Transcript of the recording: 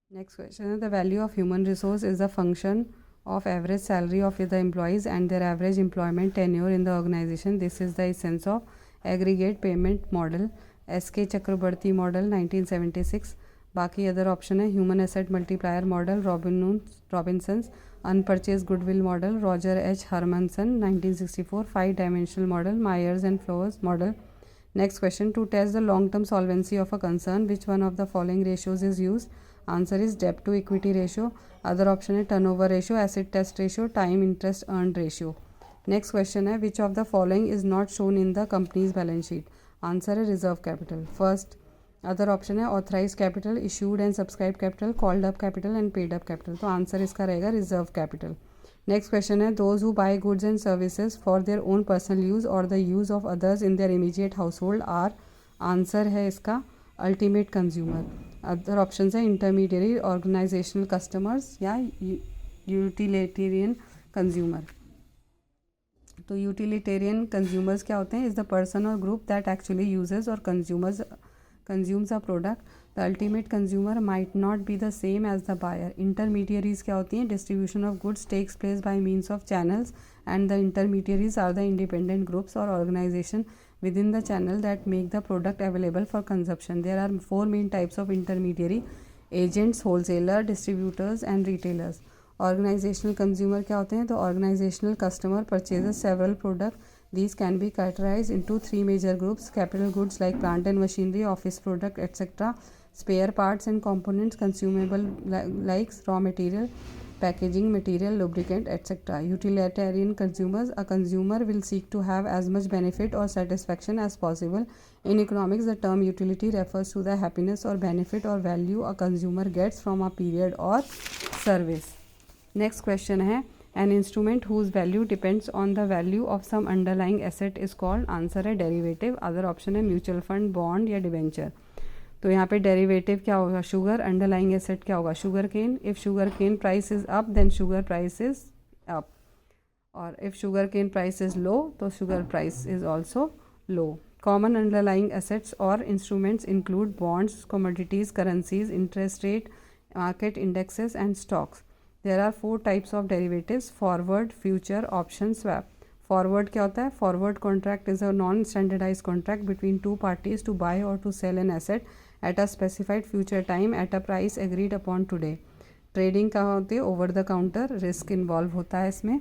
Next question is the value of human resource is a function of average salary of the employees and their average employment tenure in the organization. This is the essence of aggregate payment model. S.K. Chakrabarty model 1976. बाकी other option है human asset multiplier model Robinson's unpurchased goodwill model Roger H Hermanson 1964 five dimensional model Myers and Flowers model. Next question, to test the long term solvency of a concern, which one of the following ratios is used? Answer is debt to equity ratio. Other option is turnover ratio, acid test ratio, time interest earned ratio. Next question है which of the following is not shown in the company's balance sheet? Answer है reserve capital. First, other option है authorized capital, issued and subscribed capital, called up capital and paid up capital. तो answer इसका रहेगा reserve capital. Next question है those who buy goods and services for their own personal use और the use of others in their immediate household are. Answer है इसका ultimate consumer. Other option है intermediary, organisational customers या utilitarian consumer. तो utilitarian consumers क्या होते हैं? Is the person और ग्रुप दैट एक्चुअली यूजेज और consumes a product. The ultimate consumer might not be the same as the buyer. Intermediaries क्या होती हैं? Distribution of goods takes place by means of channels and the intermediaries are the independent groups और organisation within the channel that make the product available for consumption. There are four main types of intermediary: agents, wholesaler, distributors and retailers. Organizational consumer क्या होते हैं? तो organizational customer purchases several products. These can be categorized into three major groups: capital goods like plant and machinery, office product, etc., spare parts and components, consumable like raw material, packaging material, lubricant, etc. Utilitarian consumers: a consumer will seek to have as much benefit or satisfaction as possible. In economics, the term utility refers to the happiness or benefit or value a consumer gets from a period or service. Next question है an instrument whose value depends on the value of some underlying asset is called. Answer है derivative. Other option है mutual fund, bond या debenture. तो यहाँ पे derivative क्या होगा? Sugar. Underlying asset क्या होगा? Sugar cane. If sugar cane price is up then sugar price is up, और if sugar cane price is low तो sugar price is also low. Common underlying assets और instruments include bonds, commodities, currencies, interest rate, market indexes and stocks. There are four types of derivatives: forward, future, option, swap. Forward क्या होता है? Forward contract is a non standardize contract between two parties to bye और to sell an asset at a specified future time at a price agreed upon today. Trading का होती है over the counter, risk involve होता है इसमें.